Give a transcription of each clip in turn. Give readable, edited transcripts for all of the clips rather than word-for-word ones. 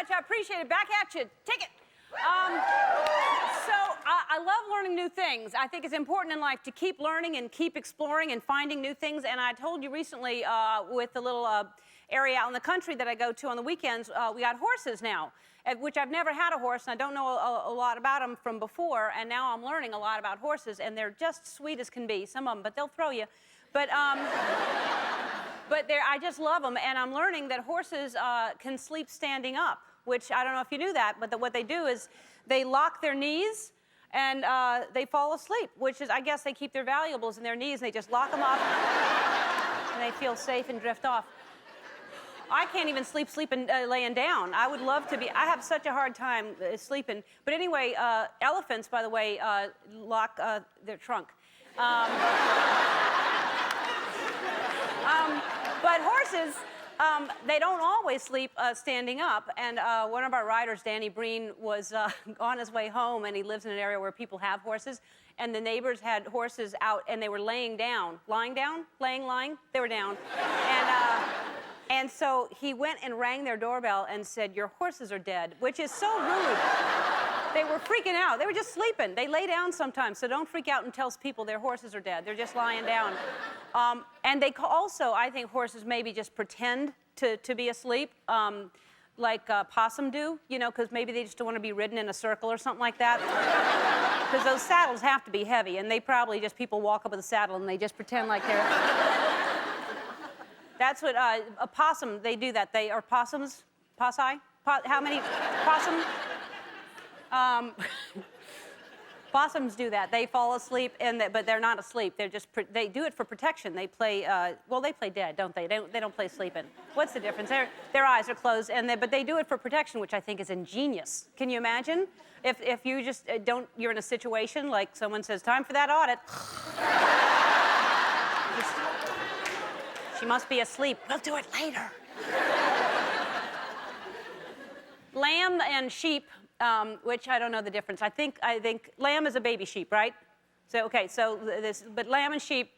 much. I appreciate it. Back at you. Take it. I love learning new things. I think it's important in life to keep learning and keep exploring and finding new things. And I told you recently with the little area out in the country that I go to on the weekends, we got horses now, which I've never had a horse, and I don't know a lot about them from before. And now I'm learning a lot about horses, and they're just sweet as can be, some of them, but they'll throw you. But I just love them, and I'm learning that horses can sleep standing up, which I don't know if you knew that, but what they do is they lock their knees and they fall asleep, which is, I guess, they keep their valuables in their knees, and they just lock them up, and they feel safe and drift off. I can't even sleep laying down. I would love to be. I have such a hard time sleeping. But anyway, elephants, by the way, lock their trunk. But horses, they don't always sleep standing up. And one of our riders, Danny Breen, was on his way home, and he lives in an area where people have horses. And the neighbors had horses out, and they were laying down. Lying down? Lying? They were down. And so he went and rang their doorbell and said, "Your horses are dead," which is so rude. They were freaking out. They were just sleeping. They lay down sometimes, so don't freak out and tell people their horses are dead. They're just lying down. And they also, I think horses maybe just pretend to be asleep, like possum do, you know, because maybe they just don't want to be ridden in a circle or something like that. Because those saddles have to be heavy, and they probably just, people walk up with a saddle and they just pretend like they're... That's what a possum, they do that. They are possums, possi? How many possum? Possums do that. They fall asleep, but they're not asleep. They're just they do it for protection. They play well, they play dead, don't they? They don't play sleeping. What's the difference? Their eyes are closed, but they do it for protection, which I think is ingenious. Can you imagine if you just you're in a situation like someone says, "Time for that audit." She must be asleep. We'll do it later. Lamb and sheep, which I don't know the difference. I think lamb is a baby sheep, right? So okay, but lamb and sheep.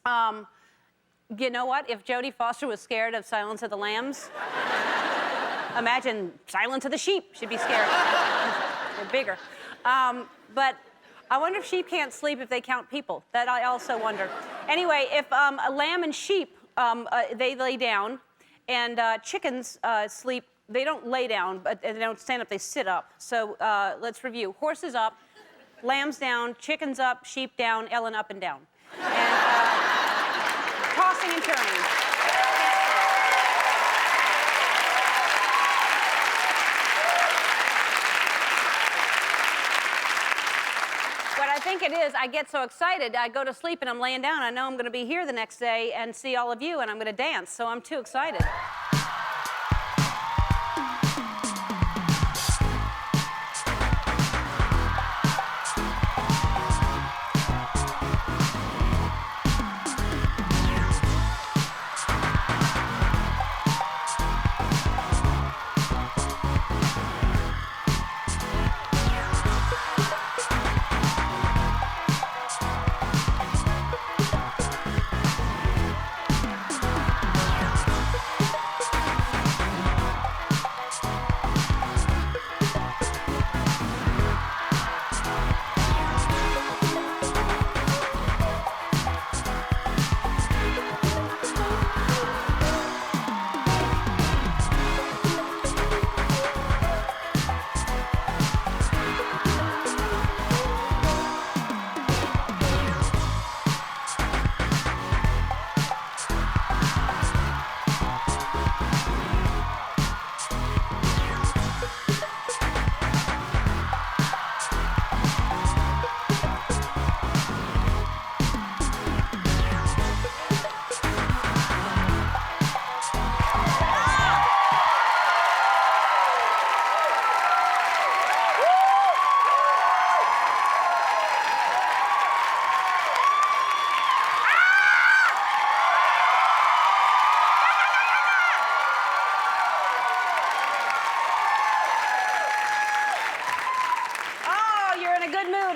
You know what? If Jodie Foster was scared of Silence of the Lambs, imagine Silence of the Sheep. She'd be scared. They're bigger. But I wonder if sheep can't sleep if they count people. That I also wonder. Anyway, if a lamb and sheep. They lay down, and chickens sleep. They don't lay down, but they don't stand up. They sit up. So let's review. Horses up, lambs down, chickens up, sheep down, Ellen up and down. And tossing and turning. What I think it is, I get so excited, I go to sleep and I'm laying down. I know I'm going to be here the next day and see all of you, and I'm going to dance, so I'm too excited.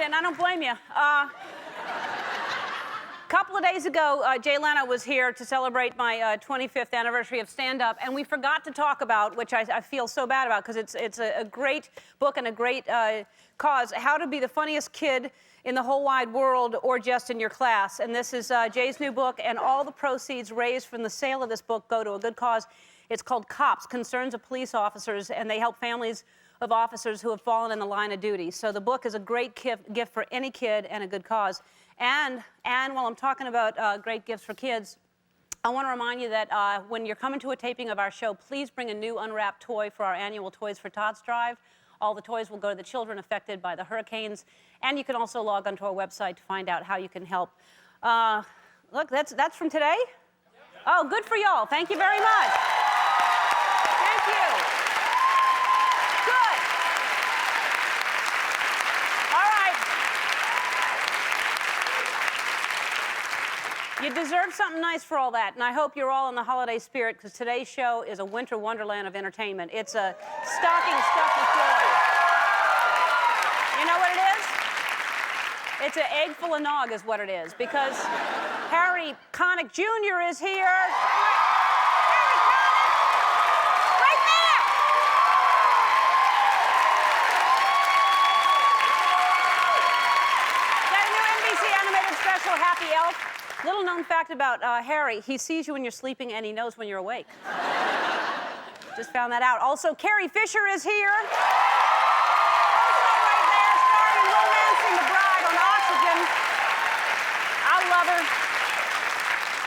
And I don't blame you. couple of days ago, Jay Leno was here to celebrate my 25th anniversary of stand-up, and we forgot to talk about, which I feel so bad about, because it's a great book and a great cause, How to Be the Funniest Kid in the Whole Wide World or Just in Your Class. And this is Jay's new book, and all the proceeds raised from the sale of this book go to a good cause. It's called COPS, Concerns of Police Officers, and they help families of officers who have fallen in the line of duty. So the book is a great gift for any kid and a good cause. And while I'm talking about great gifts for kids, I want to remind you that when you're coming to a taping of our show, please bring a new unwrapped toy for our annual Toys for Tots drive. All the toys will go to the children affected by the hurricanes. And you can also log onto our website to find out how you can help. Look, that's from today? Oh, good for y'all. Thank you very much. Thank you. Good. All right. You deserve something nice for all that, and I hope you're all in the holiday spirit, because today's show is a winter wonderland of entertainment. It's a stocking stuffed with joy. You know what it is? It's an egg full of nog is what it is, because Harry Connick Jr. is here. Harry Connick! Right there! Got a new NBC animated special, Happy Elf. Little known fact about Harry, he sees you when you're sleeping and he knows when you're awake. Just found that out. Also, Carrie Fisher is here. Also right there, starring in Romancing the Bride on Oxygen. I love her.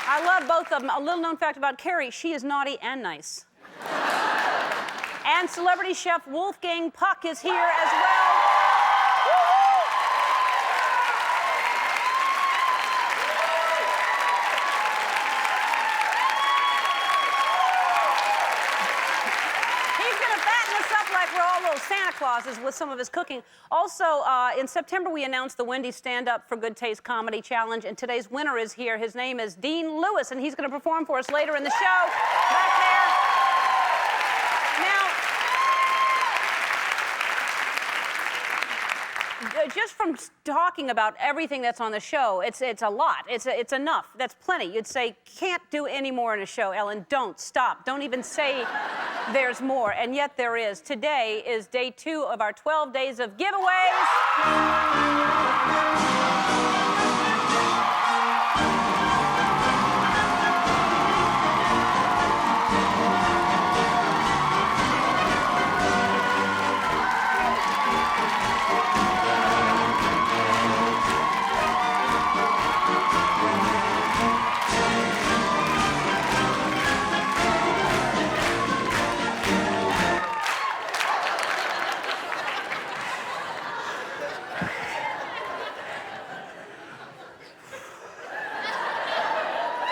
I love both of them. A little known fact about Carrie, she is naughty and nice. And celebrity chef Wolfgang Puck is here as well. Like we're all little Santa Clauses with some of his cooking. Also, in September, we announced the Wendy Stand Up for Good Taste Comedy Challenge, and today's winner is here. His name is Dean Lewis, and he's going to perform for us later in the show. Back there. Now, just from talking about everything that's on the show, it's a lot. It's enough. That's plenty. You'd say, can't do any more in a show, Ellen. Don't. Stop. Don't even say there's more. And yet there is. Today is day 2 of our 12 days of giveaways.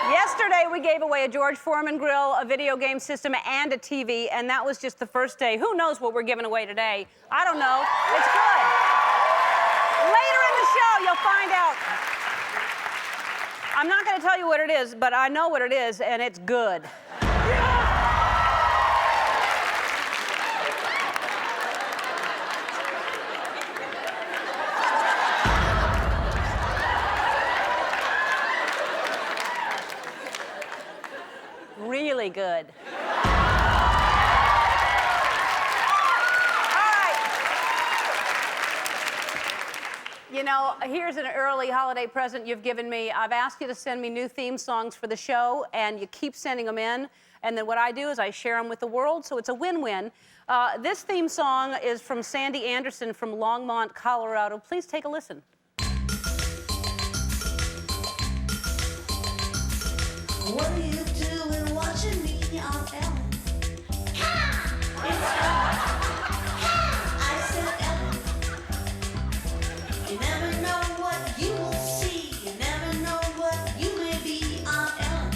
Yesterday, we gave away a George Foreman grill, a video game system, and a TV, and that was just the first day. Who knows what we're giving away today? I don't know. It's good. Later in the show, you'll find out. I'm not going to tell you what it is, but I know what it is, and it's good. Really good. All right. You know, here's an early holiday present you've given me. I've asked you to send me new theme songs for the show, and you keep sending them in. And then what I do is I share them with the world, so it's a win-win. This theme song is from Sandy Anderson from Longmont, Colorado. Please take a listen. What are you doing watching me on Ellen? I said Ellen. You never know what you will see. You never know what you may be on Ellen.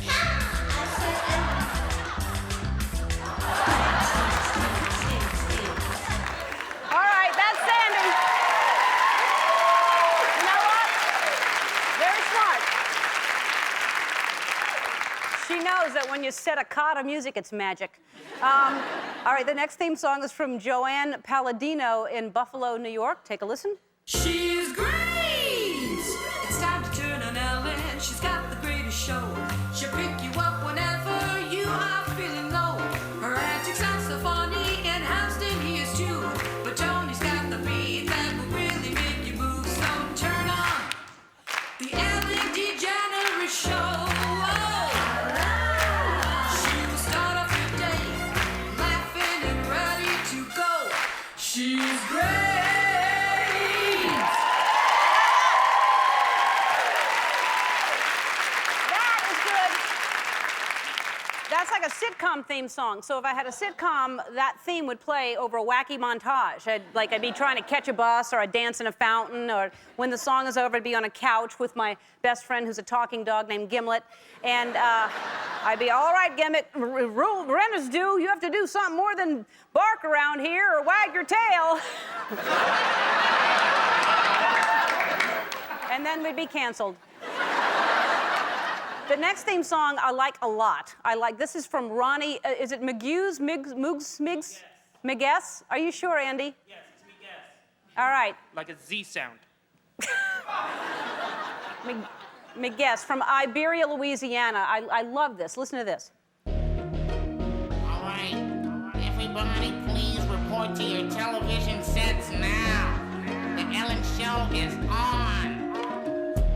I said Ellen. All right, that's Sandy. You know what? Very smart. She knows that when you set a cot of music, it's magic. All right, the next theme song is from Joanne Palladino in Buffalo, New York. Take a listen. She's great! It's time to turn on Ellen. She's great. That is good. That's like a sitcom theme song. So if I had a sitcom, that theme would play over a wacky montage. I'd be trying to catch a bus, or I'd dance in a fountain, or when the song is over, I'd be on a couch with my best friend who's a talking dog named Gimlet. And I'd be, all right, Gimlet, Reynolds do. You have to do something more than bark around here or wag your tail. And then we'd be canceled. The next theme song I like a lot. This is from Ronnie, is it Migs? Migues? Are you sure, Andy? Yes, it's Migues. All right. Like a Z sound. Migues from Iberia, Louisiana. I love this. Listen to this. All right, everybody, please report to your television sets now. The Ellen Show is on.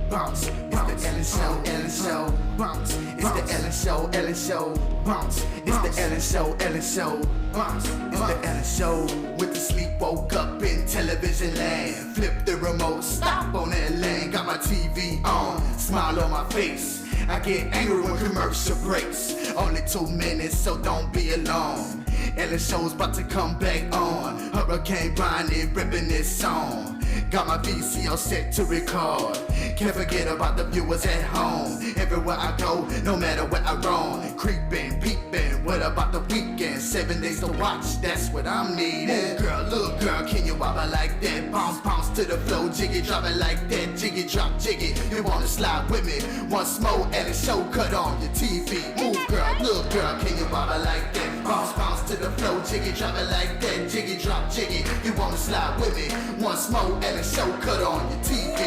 Bounce, it's the Ellen Show, Ellen Show. Bounce, it's the Ellen Show, Ellen Show. Bounce, it's the Ellen Show, Ellen Show. Bounce, it's the Ellen Show. Went to sleep, woke up in television land. Flip the remote, stop on that lane. Got my TV on, smile on my face. I get angry when commercial breaks. Only 2 minutes, so don't be alarmed. Ellen Show's about to come back on. Hurricane Katrina ripping this song. Got my VCR set to record. Can't forget about the viewers at home. Everywhere I go, no matter where I roam. Creeping, peeping, what about the weekend? 7 days to watch, that's what I'm needing. Girl, little girl, can you wobble like that? Bounce, bounce to the flow, jiggy, drop it like that. Jiggy, drop, jiggy, you wanna slide with me? Once more, and the show cut on your TV. Move, girl, little girl, can you wobble like that? Bounce, bounce to the flow, jiggy, drop it like that. Jiggy, drop, jiggy, you wanna slide with me? Once more, and the show cut on your TV.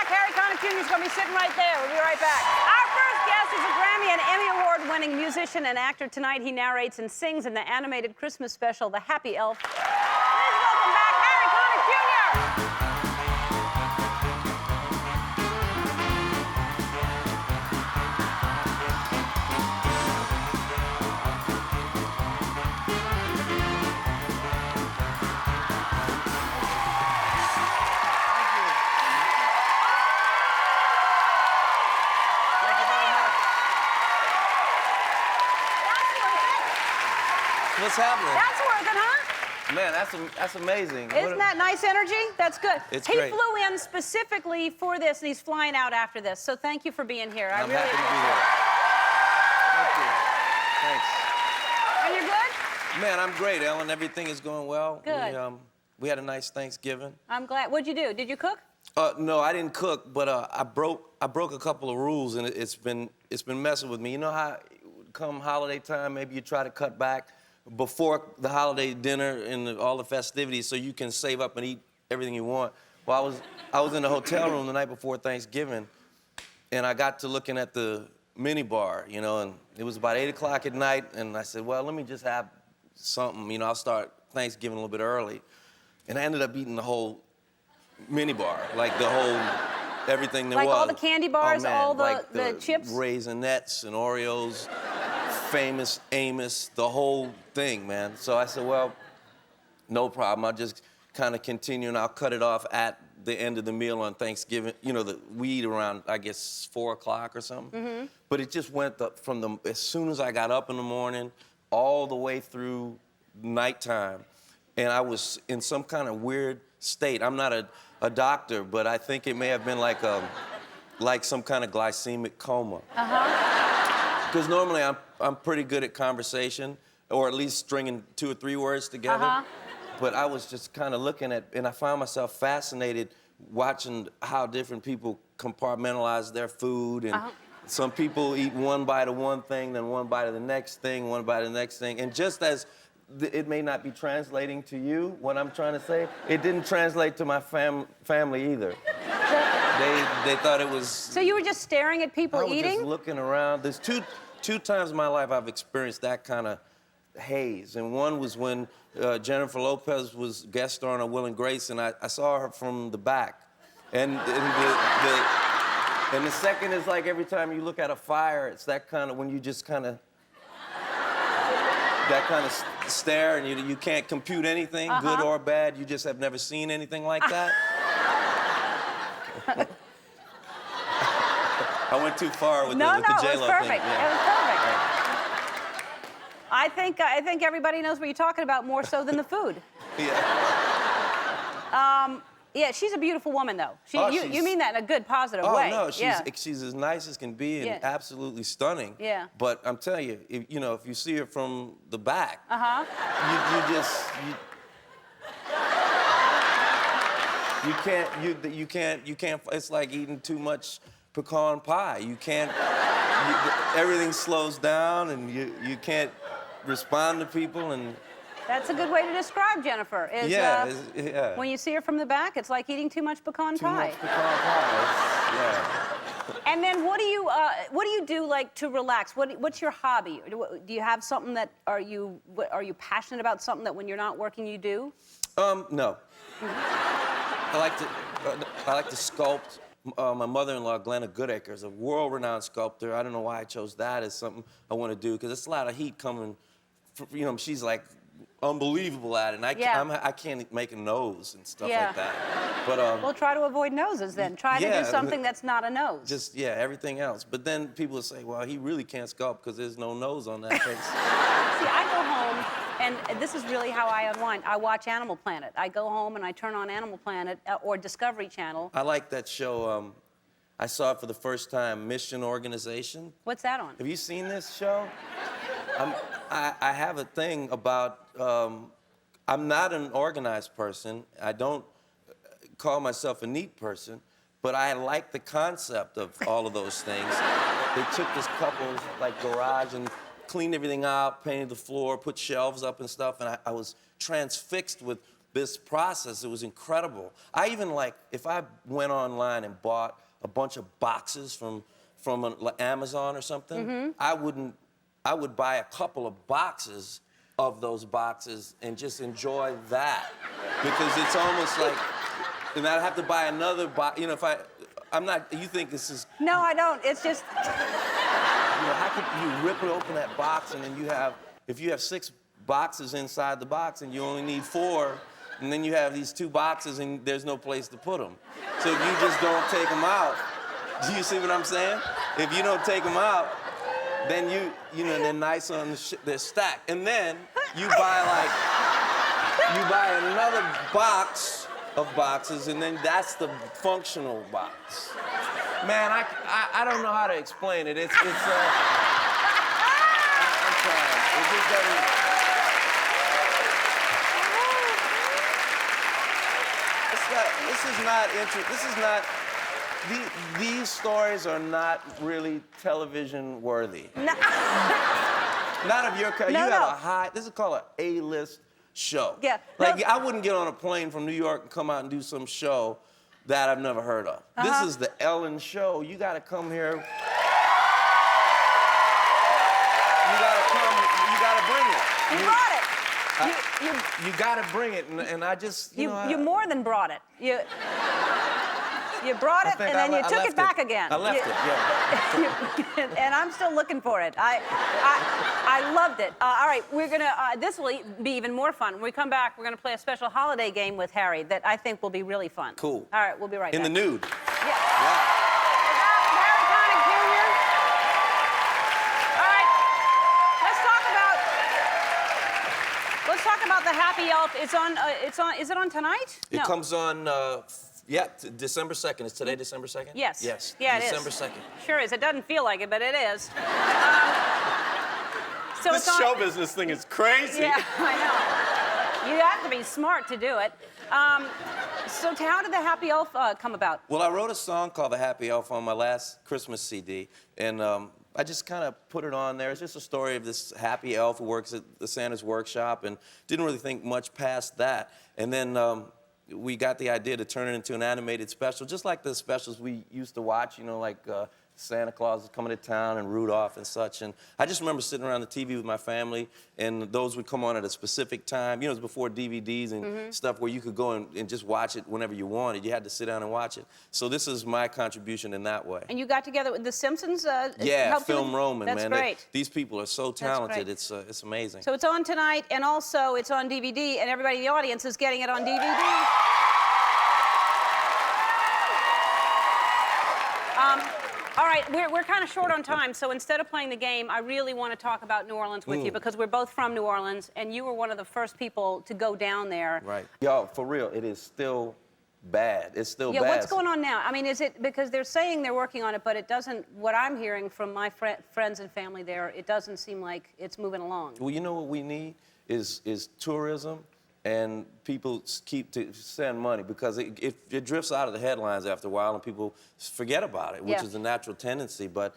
Harry Connick Jr. is going to be sitting right there. We'll be right back. Our first guest is a Grammy and Emmy Award-winning musician and actor. Tonight, he narrates and sings in the animated Christmas special, The Happy Elf. Please welcome back Harry Connick Jr. What's happening? That's working, huh? Man, that's amazing. Isn't that nice energy? That's good. It's he great. flew in specifically for this, and he's flying out after this. So thank you for being here. I I'm really happy to be here. Thank you. Are you good? Thanks. Man, I'm great, Ellen. Everything is going well. Good. We had a nice Thanksgiving. I'm glad. What'd you do? Did you cook? No, I didn't cook, but I broke a couple of rules, and it's been messing with me. You know how come holiday time, maybe you try to cut back before the holiday dinner and all the festivities so you can save up and eat everything you want. Well, I was in the hotel room the night before Thanksgiving, and I got to looking at the mini bar, you know, and it was about 8 o'clock at night, and I said, well, let me just have something, you know, I'll start Thanksgiving a little bit early. And I ended up eating the whole mini bar, like the whole, everything there like was. all the candy bars, oh, man, all the, like the chips? Raisinets and Oreos, Famous Amos, the whole thing, man. So I said, well, no problem. I'll just kind of continue, and I'll cut it off at the end of the meal on Thanksgiving. You know, we eat around, I guess, 4 o'clock or something. Mm-hmm. But it just went up from as soon as I got up in the morning, all the way through nighttime. And I was in some kind of weird state. I'm not a doctor, but I think it may have been like some kind of glycemic coma. Because normally I'm pretty good at conversation, or at least stringing 2 or 3 words together. But I was just kind of looking at, and I found myself fascinated watching how different people compartmentalize their food. And some people eat one bite of one thing, then one bite of the next thing, one bite of the next thing. And just as it may not be translating to you, what I'm trying to say, it didn't translate to my family either. They thought it was... So you were just staring at people eating? I was just looking around. There's two times in my life I've experienced that kind of haze. And one was when Jennifer Lopez was guest starring on Will and Grace, and I saw her from the back. And the second is like every time you look at a fire, it's that kind of when you just kind of that kind of stare and you can't compute anything, good or bad. You just have never seen anything like that. I went too far with the J-Lo thing. No, it was perfect. Yeah. It was perfect. I think everybody knows what you're talking about more so than the food. Yeah. Yeah, she's a beautiful woman, though. You mean that in a good, positive Oh, way. no, she's as nice as can be and absolutely stunning. Yeah. But I'm telling you, if you see her from the back, you can't, it's like eating too much pecan pie. You can't, everything slows down and you can't respond to people and... That's a good way to describe Jennifer. Is, when you see her from the back, it's like eating too much pecan pie. Too much pecan pie. And then what do you do like to relax? What's your hobby? Do you have something that are you passionate about something that when you're not working you do? No. I like to sculpt. My mother-in-law, Glenna Goodacre, is a world-renowned sculptor. I don't know why I chose that as something I want to do because it's a lot of heat coming. She's like unbelievable at it, and I can't make a nose and stuff like that. But well, try to avoid noses then. Try to do something that's not a nose. Just everything else. But then people will say, "Well, he really can't sculpt because there's no nose on that face." See, I go home, and this is really how I unwind. I watch Animal Planet. I go home and I turn on Animal Planet or Discovery Channel. I like that show. I saw it for the first time, Mission Organization. What's that on? Have you seen this show? I have a thing about, I'm not an organized person. I don't call myself a neat person, but I like the concept of all of those things. They took this couple's garage and cleaned everything out, painted the floor, put shelves up and stuff, and I was transfixed with this process. It was incredible. I even if I went online and bought a bunch of boxes from Amazon or something, I would buy a couple of boxes of those boxes and just enjoy that. Because it's almost like, and I'd have to buy another box, you think this is... No, I don't, it's just... how could you rip it open that box and then if you have 6 boxes inside the box and you only need 4, and then you have these 2 boxes and there's no place to put them. So if you just don't take them out, do you see what I'm saying? If you don't take them out, then they're nice on they're stacked. And then you buy another box of boxes, and then that's the functional box. Man, I don't know how to explain it. I'm sorry. It just doesn't... These stories are not really television worthy. No. Not of your kind. No, you have this is called an A-list show. Yeah. I wouldn't get on a plane from New York and come out and do some show that I've never heard of. This is the Ellen Show. You gotta come here. You gotta bring it. You brought it. You gotta bring it, and I just, you more than brought it. You brought it, and then you took it back again. I left it, yeah. And I'm still looking for it. I loved it. All right, we're gonna, this will be even more fun. When we come back, we're gonna play a special holiday game with Harry that I think will be really fun. Cool. All right, we'll be right back. In the nude. Yeah. Harry Connick Jr. All right, let's talk about the Happy Elf. Is it on tonight? It comes on, December 2nd. Is today December 2nd? Yes. Yes. Yeah, December it is. 2nd. Sure is. It doesn't feel like it, but it is. So This show business thing is crazy. Yeah, I know. You have to be smart to do it. So how did the Happy Elf come about? Well, I wrote a song called The Happy Elf on my last Christmas CD, and I just kind of put it on there. It's just a story of this happy elf who works at the Santa's workshop, and didn't really think much past that. And then we got the idea to turn it into an animated special, just like the specials we used to watch, Santa Claus is coming to town and Rudolph and such. And I just remember sitting around the TV with my family, and those would come on at a specific time. You know, it was before DVDs and stuff where you could go and just watch it whenever you wanted. You had to sit down and watch it. So this is my contribution in that way. And you got together with The Simpsons? Yeah, helped you Film with- Roman, That's man. great. These people are so talented. great. It's amazing. So it's on tonight, and also it's on DVD, and everybody in the audience is getting it on DVD. All right, we're kind of short on time, so instead of playing the game, I really want to talk about New Orleans with you, because we're both from New Orleans, and you were one of the first people to go down there. Right. Y'all, for real, it is still bad. It's still Yeah, bad. what's going on now? I mean, is it because they're saying they're working on it, but it doesn't, what I'm hearing from my friends and family there, it doesn't seem like it's moving along. Well, you know what we need is tourism, and people keep to send money, because it drifts out of the headlines after a while and people forget about it, which Yeah. is a natural tendency. But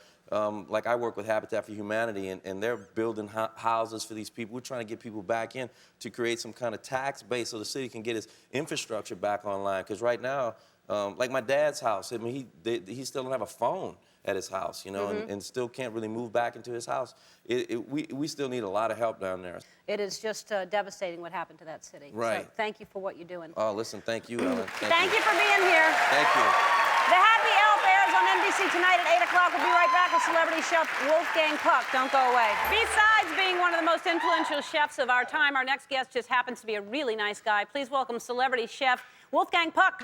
like I work with Habitat for Humanity, and they're building houses for these people. We're trying to get people back in to create some kind of tax base so the city can get its infrastructure back online. Because right now, like my dad's house, I mean, he still don't have a phone at his house, you know, and still can't really move back into his house. We still need a lot of help down there. It is just devastating what happened to that city. Right. So thank you for what you're doing. Oh, listen, thank you, Ellen. Thank you for being here. Thank you. The Happy Elf airs on NBC tonight at 8 o'clock. We'll be right back with celebrity chef Wolfgang Puck. Don't go away. Besides being one of the most influential chefs of our time, our next guest just happens to be a really nice guy. Please welcome celebrity chef Wolfgang Puck.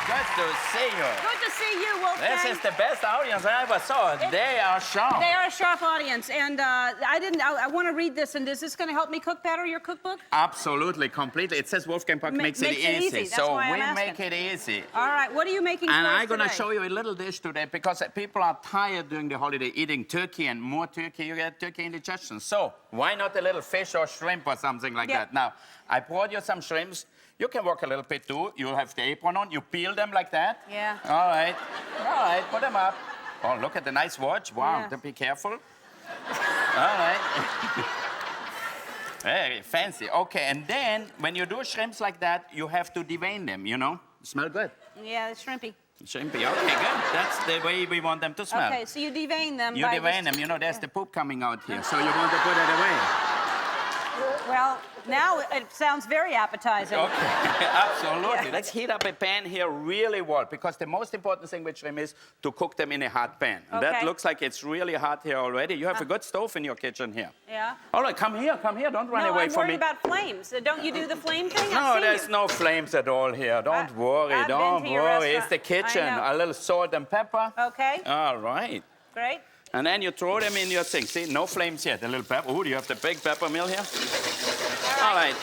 Good to see you. Good to see you, Wolfgang. This is the best audience I ever saw. They are sharp. They are a sharp audience, and I want to read this, and is this going to help me cook better, your cookbook? Absolutely, completely. It says Wolfgang Puck makes it easy. That's So why we I'm make asking. it easy. All right, what are you making And for us I'm going to today? show you a little dish today because people are tired during the holiday eating turkey, and more turkey, you get turkey indigestion. So why not a little fish or shrimp or something like Yeah. that? Now, I brought you some shrimps. You can work a little bit too. You have the apron on. You peel them like that. Yeah. All right. All right, put them up. Oh, look at the nice watch. Wow, Yeah. be careful. All right. Very fancy. Okay, and then when you do shrimps like that, you have to devein them, you know? Smell good. Yeah, it's shrimpy. Shrimpy, okay, good. That's the way we want them to smell. Okay, so you devein them. You by devein just- them, you know, there's the poop coming out here, so you want to put it away. Well, now it sounds very appetizing. Okay, absolutely. Yeah. Let's heat up a pan here really well, because the most important thing with shrimp is to cook them in a hot pan. And Okay. that looks like it's really hot here already. You have a good stove in your kitchen here. Yeah. All right, come here, don't run No, away I'm from worried me. about flames. Don't you do the flame thing? I've No, seen there's you. no flames at all here. Don't worry, I've been don't to your worry. It's restaurant. the kitchen. I know. A little salt and pepper. Okay, All right. great. And then you throw them in your sink. See, no flames yet. A little pepper. Oh, do you have the big pepper mill here? All right.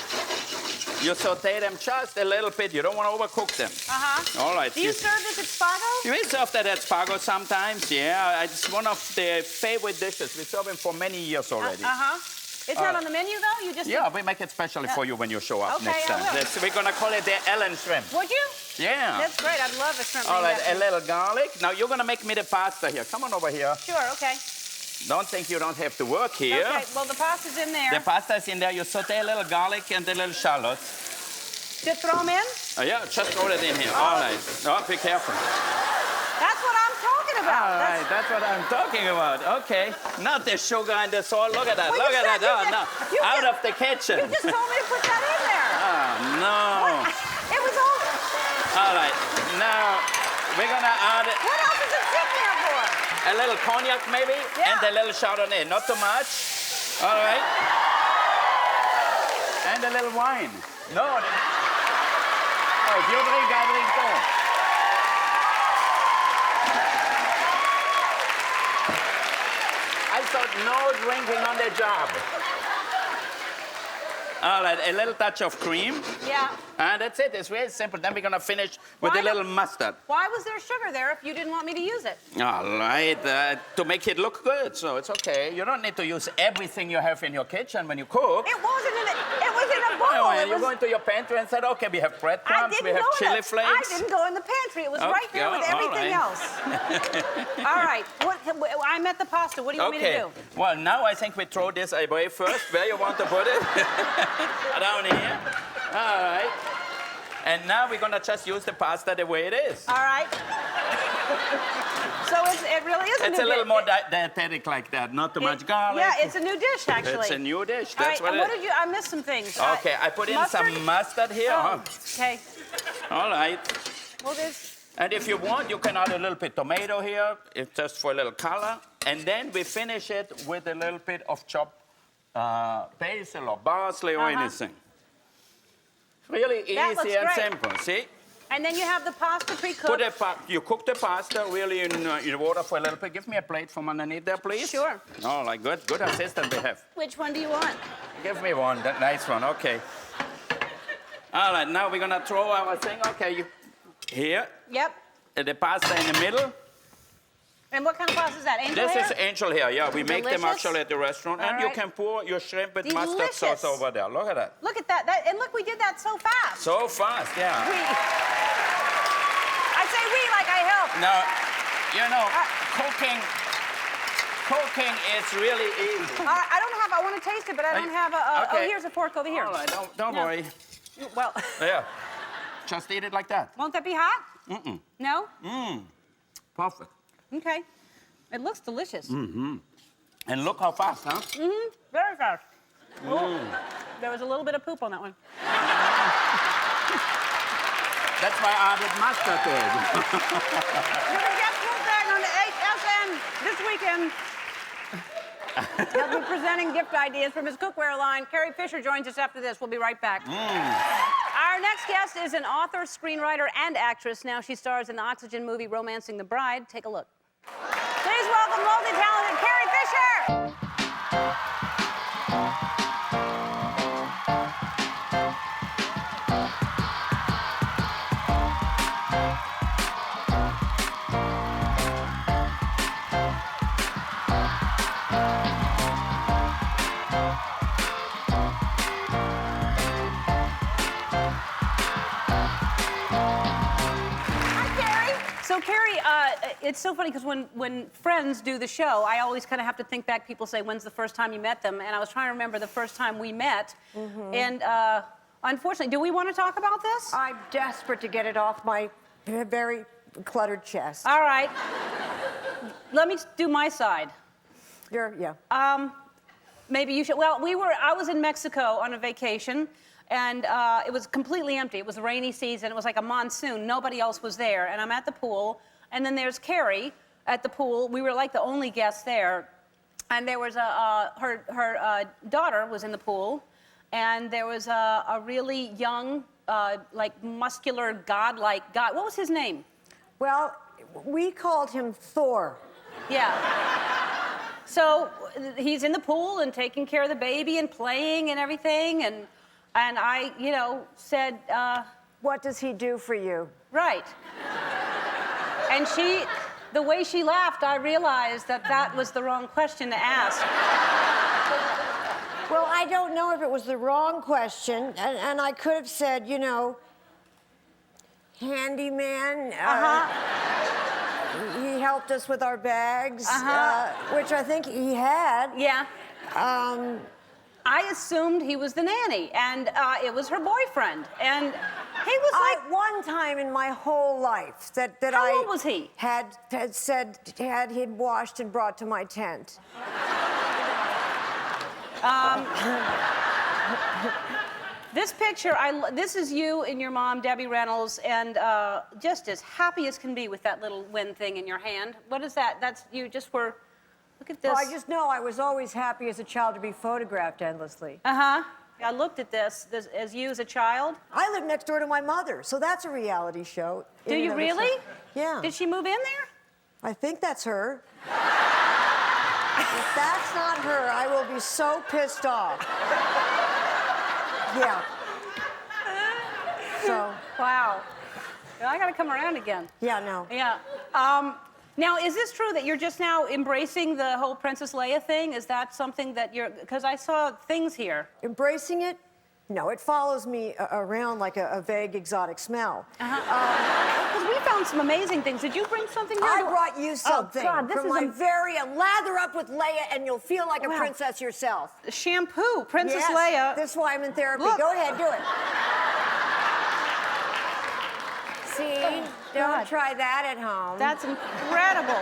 You saute them just a little bit. You don't want to overcook them. Uh-huh. All right. Do you serve this at Spago? We serve that at Spago sometimes, yeah. It's one of the favorite dishes. We serve them for many years already. Uh-huh. It's not on the menu, though? You just... Yeah, we make it specially for you when you show up Okay, next I time. will. We're going to call it the Ellen shrimp. Would you? Yeah. That's great. I'd love a shrimp. All right, named a after little garlic. Now you're gonna make me the pasta here. Come on over here. me. Sure, okay. Don't think you don't have to work here. Okay, well, the pasta's in there. The pasta is in there. You saute a little garlic and a little shallots. Just throw them in? Yeah, just throw it in here. All right. Oh, be careful. That's what I'm talking about. All right, that's what I'm talking about. Okay. Not the sugar and the salt. Look at that. Well, Look you at said that. you Oh, just- no. you Out just- of the kitchen. You just told me to put that in there. Oh, no. It was all... All right. Now, we're gonna add What else is it sitting there for? a little cognac maybe Yeah. and a little Chardonnay. Not too much. All right. And a little wine. No. Oh, if you drink, I drink too. I thought no drinking on the job. All right, a little touch of cream. Yeah. And that's it. It's very simple. Then we're gonna finish with Why a little mustard. Why was there sugar there if you didn't want me to use it? All right, to make it look good, so it's okay. You don't need to use everything you have in your kitchen when you cook. It wasn't in a, it was in a bowl. Oh, and It you was- go into your pantry and said, okay, we have I breadcrumbs, didn't we have go in chili the, flakes. I didn't go in the pantry. It was right there with Okay, all everything right. else. All right. I'm at the pasta. What do you want me to Okay, do? well, now I think we throw this away first. Where you want to put it? Down here. All right. And now we're gonna just use the pasta the way it is. All right. So it really is a It's new a little dish. more dietetic like that, not too much garlic. Yeah, it's a new dish, actually. It's a new dish, All that's right, and what what it did you... I missed some things. Okay, I put in mustard? some mustard here. Oh, okay. All right. Well, there's... And if you want, you can add a little bit tomato here, it's just for a little color. And then we finish it with a little bit of chopped basil or parsley or anything. Really That looks easy and great. simple, see? And then you have the pasta pre-cooked. You cook the pasta really in water for a little bit. Give me a plate from underneath there, please. Sure. All right, good. Good assistant we have. Which one do you want? Give me one, that nice one, okay. All right, now we're gonna throw our thing, okay, here, Yep. the pasta in the middle. And what kind of pasta is that? Angel This hair? is angel hair, yeah, we make them Delicious. actually at the restaurant. All And you right. can pour your shrimp with mustard sauce Delicious. over there, look at that. Look at that. And look, we did that so fast. So fast, yeah. We. I say we like I helped. Now, you know, cooking is really easy. I don't have. I want to taste it, but I don't have a. Okay. Oh, here's a fork over here. All right, don't No. worry. Well, Yeah, just eat it like that. won't that be hot? No. Perfect. Okay. It looks delicious. And look how fast, huh? Very fast. Oh, there was a little bit of poop on that one. That's why I added mustard to it. You can get Wolfgang on the 8SN this weekend. He'll be presenting gift ideas from his cookware line. Carrie Fisher joins us after this. We'll be right back. Our next guest is an author, screenwriter, and actress. Now she stars in the Oxygen movie Romancing the Bride. Take a look. Please welcome multi-talented Carrie Fisher. So, Carrie, it's so funny because when friends do the show, I always kind of have to think back. People say, when's the first time you met them? And I was trying to remember the first time we met. And unfortunately, do we want to talk about this? I'm desperate to get it off my very cluttered chest. All right. Let me do my side. Yeah. Maybe you should. Well, I was in Mexico on a vacation, and it was completely empty. It was a rainy season. It was like a monsoon. Nobody else was there. And I'm at the pool, and then there's Carrie at the pool. We were like the only guests there. And there was her daughter was in the pool, and there was a really young, like muscular, godlike guy. What was his name? Well, we called him Thor. Yeah. So he's in the pool and taking care of the baby and playing and everything, and I, said, What does he do for you? right. And the way she laughed, I realized that was the wrong question to ask. Well, I don't know if it was the wrong question, and I could have said, handyman. He helped us with our bags, which I think he had. Yeah. I assumed he was the nanny, and it was her boyfriend, and he was like. One time in my whole life that How I old was he? had said he'd washed and brought to my tent. This picture, this is you and your mom, Debbie Reynolds, and just as happy as can be with that little wind thing in your hand. What is that? That's you just were. Look at this. Well, I just know I was always happy as a child to be photographed endlessly. I looked at this as you as a child. I live next door to my mother, so that's a reality show. Do in you and of really? itself. Yeah. Did she move in there? I think that's her. If that's not her, I will be so pissed off. Yeah. So, Wow. Well, I got to come around again. yeah, no. Yeah. Now, is this true that you're just now embracing the whole Princess Leia thing? Is that something that you're... Because I saw things here. Embracing it? No, it follows me around like a vague exotic smell. Because we found some amazing things. Did you bring something here? I brought you something Oh, God, this from is my lather up with Leia and you'll feel like a Wow. princess yourself. Shampoo, Princess Yes, Leia. this is why I'm in therapy. Look. Go ahead, do it. See? Don't God. try that at home. That's incredible.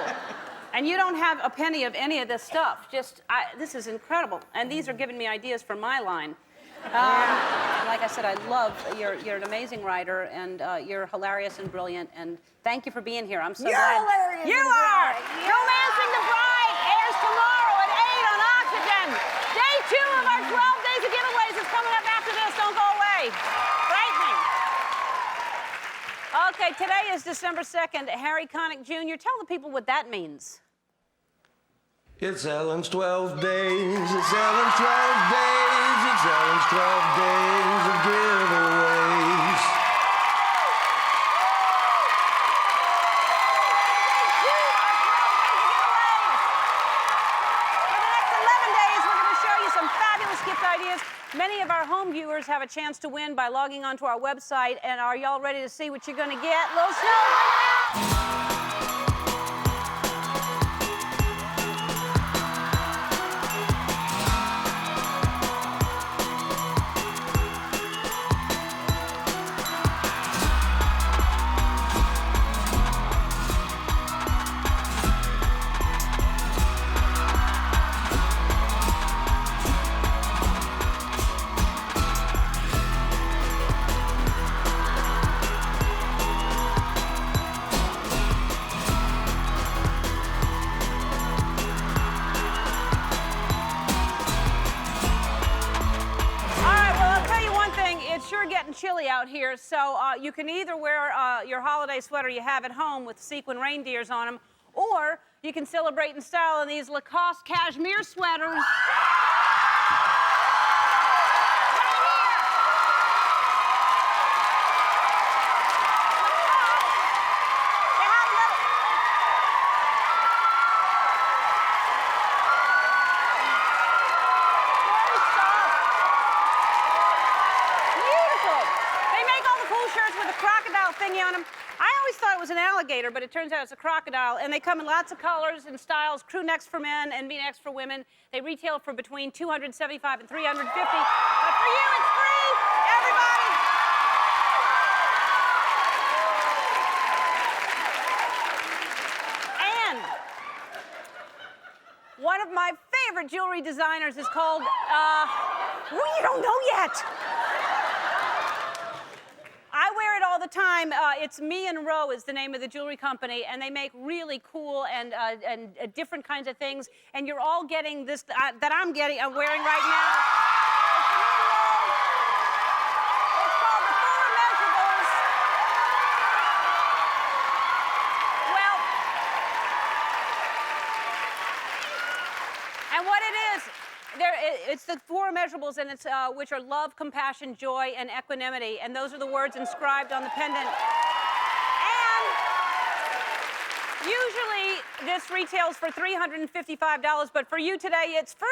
And you don't have a penny of any of this stuff. This is incredible. And these are giving me ideas for my line. Like I said, I love you're an amazing writer, and you're hilarious and brilliant. And thank you for being here. I'm so You're glad. hilarious You and are. brilliant. Romancing the Bride airs tomorrow at 8 on Oxygen. Day 2 of our 12 days of giveaways is coming up after this. Don't go away. Frightening. Okay, today is December 2nd. Harry Connick Jr. Tell the people what that means. It's Ellen's 12 days, it's Ellen's 12 days, it's Ellen's 12 days of giveaways. For the next 11 days, we're going to show you some fabulous gift ideas. Many of our home viewers have a chance to win by logging onto our website. And are y'all ready to see what you're going to get? Little Snow, bring it out! Getting chilly out here, so you can either wear your holiday sweater you have at home with sequin reindeers on them, or you can celebrate in style in these Lacoste cashmere sweaters. Thingy on them. I always thought it was an alligator, but it turns out it's a crocodile. And they come in lots of colors and styles, crew necks for men and V-necks for women. They retail for between $275 and $350. But for you, it's free, everybody. And one of my favorite jewelry designers is called, you don't know yet. I wear it all the time. It's Me and Row is the name of the jewelry company, and they make really cool and different kinds of things. And you're all getting this that I'm wearing right now. It's called the Full Immeasurables. Well, and what it is, it's the 4 immeasurables, and it's which are love, compassion, joy, and equanimity, and those are the words inscribed on the pendant. And usually this retails for $355, but for you today, it's free.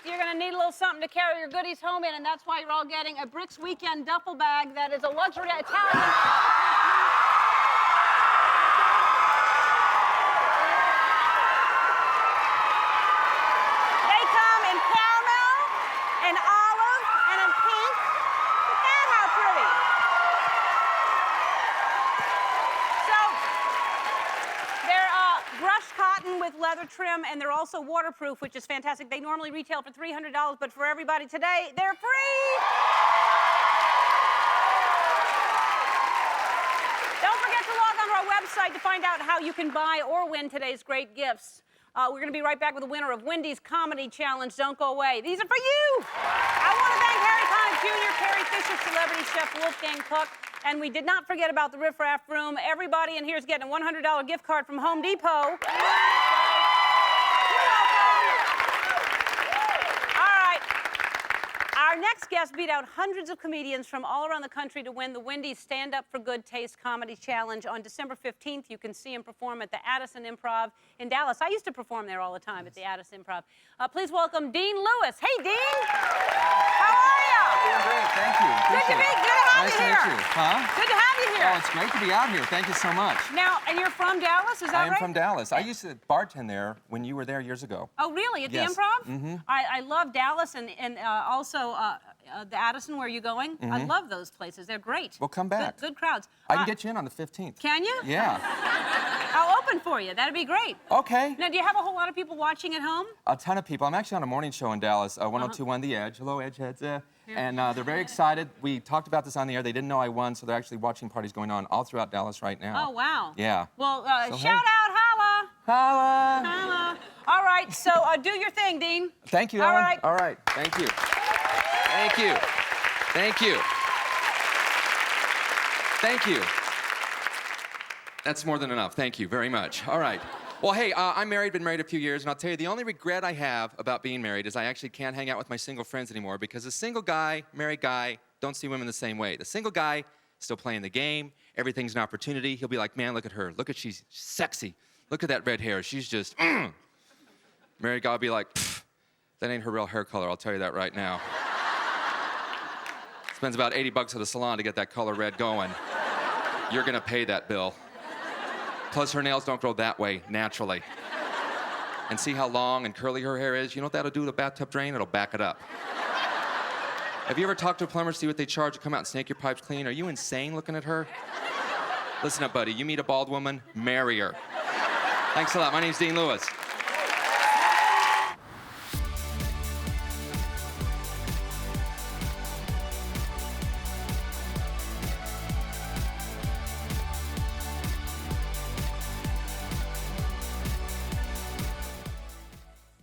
You're going to need a little something to carry your goodies home in, and that's why you're all getting a Bricks Weekend duffel bag that is a luxury Italian. They come in caramel, and olive, and in pink. Look at that, how pretty. So, they're brushed cotton with leather trim, and they're also waterproof, which is fantastic. They normally retail for $300, but for everybody today, they're free. Don't forget to log on to our website to find out how you can buy or win today's great gifts. We're going to be right back with the winner of Wendy's Comedy Challenge. Don't go away. These are for you. I want to thank Harry Connick Jr., Carrie Fisher, celebrity chef Wolfgang Puck, and we did not forget about the Riff Raff Room. Everybody in here is getting a $100 gift card from Home Depot. Our next guest beat out hundreds of comedians from all around the country to win the Wendy's Stand Up for Good Taste Comedy Challenge. On December 15th, you can see him perform at the Addison Improv in Dallas. I used to perform there all the time at the Addison Improv. Please welcome Dean Lewis. Hey, Dean. How are you? Doing great, thank you. Good to have Nice you to here. meet you. Huh? Good to have you here. Oh, it's great to be out here. Thank you so much. Now, and you're from Dallas, is that right? I am from Dallas. I used to bartend there when you were there years ago. Oh, really? At the Yes. Improv? Mm-hmm. I love Dallas and also the Addison, where you're going. I love those places. They're great. Well, come back. Good crowds. I can get you in on the 15th. Can you? Yeah. I'll open for you. That'd be great. Okay. Now, do you have a whole lot of people watching at home? A ton of people. I'm actually on a morning show in Dallas, 102.1 The Edge. Hello, Edgeheads. And they're very excited. We talked about this on the air. They didn't know I won, so they're actually watching parties going on all throughout Dallas right now. Oh, wow. Yeah. Well, So, shout out, holla. Holla. Holla. All right, so do your thing, Dean. Thank you, All Ellen. right. All right. Thank you. Thank you. Thank you. Thank you. That's more than enough. Thank you very much. All right. Well, hey, I'm married, been married a few years, and I'll tell you, the only regret I have about being married is I actually can't hang out with my single friends anymore because a single guy, married guy, don't see women the same way. The single guy, still playing the game, everything's an opportunity. He'll be like, man, look at her. Look at, she's sexy. Look at that red hair. She's just, Married guy will be like, that ain't her real hair color, I'll tell you that right now. Spends about $80 at a salon to get that color red going. You're gonna pay that bill. Plus, her nails don't grow that way, naturally. And see how long and curly her hair is? You know what that'll do to a bathtub drain? It'll back it up. Have you ever talked to a plumber to see what they charge to come out and snake your pipes clean? Are you insane looking at her? Listen up, buddy. You meet a bald woman, marry her. Thanks a lot. My name's Dean Lewis.